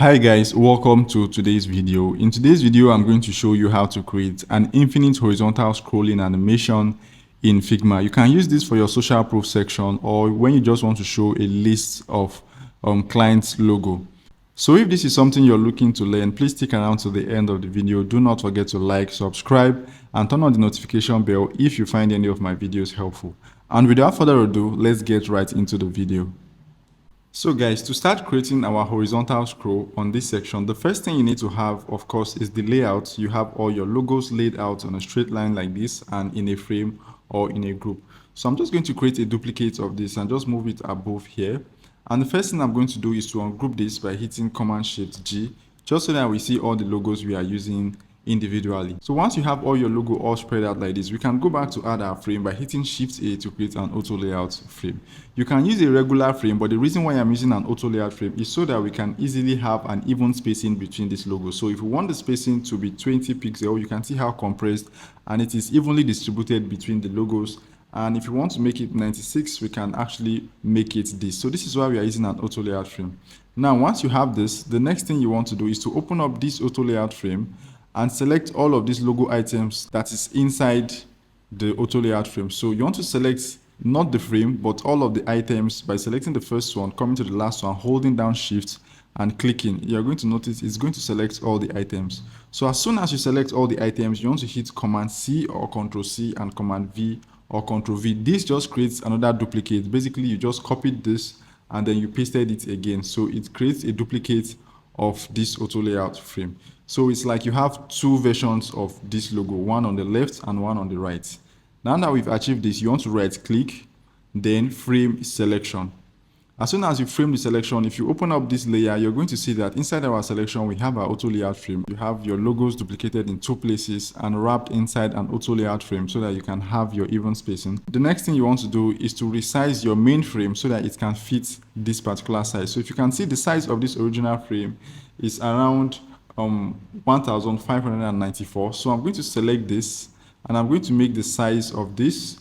Hi guys, welcome to today's video. In today's video, I'm going to show you how to create an infinite horizontal scrolling animation in Figma. You can use this for your social proof section or when you just want to show a list of clients' logo. So if this is something you're looking to learn, please stick around to the end of the video. Do not forget to like, subscribe, and turn on the notification bell if you find any of my videos helpful. And without further ado, let's get right into the video. So guys, to start creating our horizontal scroll on this section, the first thing you need to have, of course, is the layout. You have all your logos laid out on a straight line like this and in a frame or in a group. So I'm just going to create a duplicate of this and just move it above here. And the first thing I'm going to do is to ungroup this by hitting Command-Shift-G, just so that we see all the logos we are using individually. So once you have all your logo all spread out like this, we can go back to add our frame by hitting Shift A to create an auto layout frame. You can use a regular frame, but the reason why I'm using an auto layout frame is so that we can easily have an even spacing between these logos. So if we want the spacing to be 20 pixels, you can see how compressed and it is evenly distributed between the logos. And if you want to make it 96, we can actually make it this. So this is why we are using an auto layout frame. Now, once you have this, the next thing you want to do is to open up this auto layout frame and select all of these logo items that is inside the auto layout frame. So you want to select not the frame, but all of the items by selecting the first one, coming to the last one, holding down Shift and clicking. You're going to notice it's going to select all the items. So as soon as you select all the items, you want to hit Command C or Control C and Command V or Control V. This just creates another duplicate. Basically, you just copied this and then you pasted it again. So it creates a duplicate of this auto layout frame. So it's like you have two versions of this logo, one on the left and one on the right. Now that we've achieved this, you want to right click, then frame selection. As soon as you frame the selection, if you open up this layer, you're going to see that inside our selection, we have our auto layout frame. You have your logos duplicated in two places and wrapped inside an auto layout frame so that you can have your even spacing. The next thing you want to do is to resize your main frame so that it can fit this particular size. So if you can see, the size of this original frame is around 1594. So I'm going to select this and I'm going to make the size of this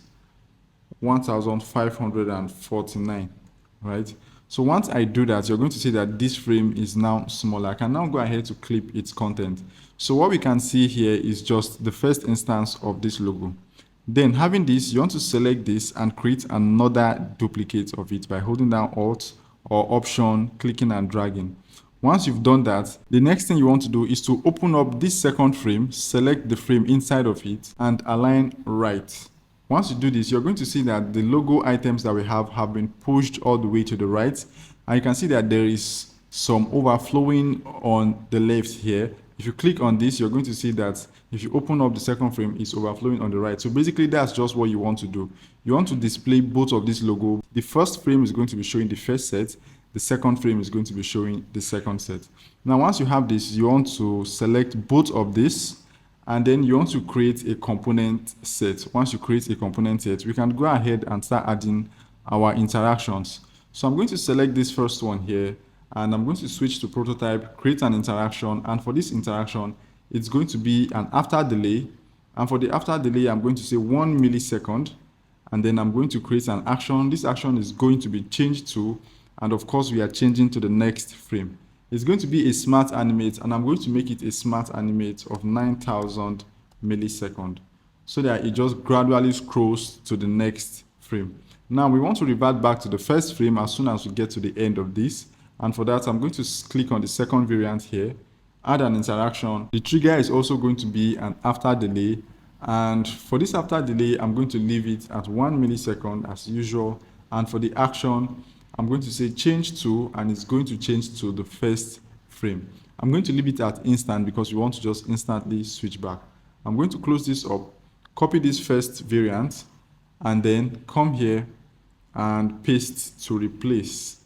1549. Right? So once I do that, you're going to see that this frame is now smaller. I can now go ahead to clip its content. So what we can see here is just the first instance of this logo. Then having this, you want to select this and create another duplicate of it by holding down Alt or Option, clicking and dragging. Once you've done that, the next thing you want to do is to open up this second frame, select the frame inside of it and align right. Once you do this, you're going to see that the logo items that we have been pushed all the way to the right. And you can see that there is some overflowing on the left here. If you click on this, you're going to see that if you open up the second frame, it's overflowing on the right. So basically, that's just what you want to do. You want to display both of this logo. The first frame is going to be showing the first set. The second frame is going to be showing the second set. Now, once you have this, you want to select both of this. And then you want to create a component set. Once you create a component set, we can go ahead and start adding our interactions. So I'm going to select this first one here, and I'm going to switch to prototype, create an interaction. And for this interaction, it's going to be an after delay. And for the after delay, I'm going to say 1 millisecond. And then I'm going to create an action. This action is going to be changed to, and of course, we are changing to the next frame. It's going to be a smart animate, and I'm going to make it a smart animate of 9,000 milliseconds so that it just gradually scrolls to the next frame. Now we want to revert back to the first frame as soon as we get to the end of this. And for that, I'm going to click on the second variant here, add an interaction. The trigger is also going to be an after delay. And for this after delay, I'm going to leave it at 1 millisecond as usual. And for the action, I'm going to say change to, and it's going to change to the first frame. I'm going to leave it at instant because we want to just instantly switch back. I'm going to close this up, copy this first variant, and then come here and paste to replace.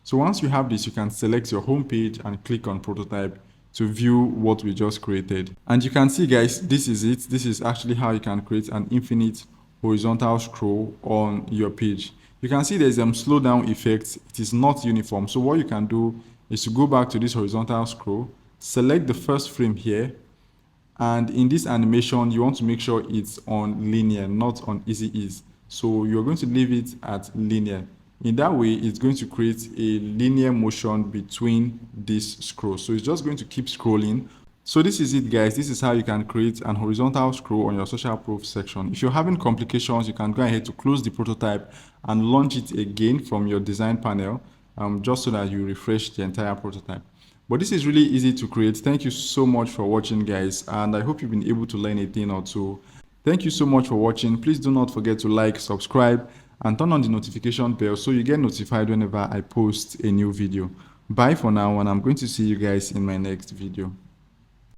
So once you have this, you can select your home page and click on prototype to view what we just created. And you can see, guys, this is it. This is actually how you can create an infinite horizontal scroll on your page. You can see there's slow down effect. It is not uniform. So what you can do is to go back to this horizontal scroll, select the first frame here, and in this animation, you want to make sure it's on linear, not on easy ease. So you're going to leave it at linear. In that way, it's going to create a linear motion between this scroll. So it's just going to keep scrolling. So this is it, guys. This is how you can create an horizontal scroll on your social proof section. If you're having complications, you can go ahead to close the prototype and launch it again from your design panel, just so that you refresh the entire prototype. But this is really easy to create. Thank you so much for watching, guys, and I hope you've been able to learn a thing or two. Thank you so much for watching. Please do not forget to like, subscribe, and turn on the notification bell so you get notified whenever I post a new video. Bye for now, and I'm going to see you guys in my next video.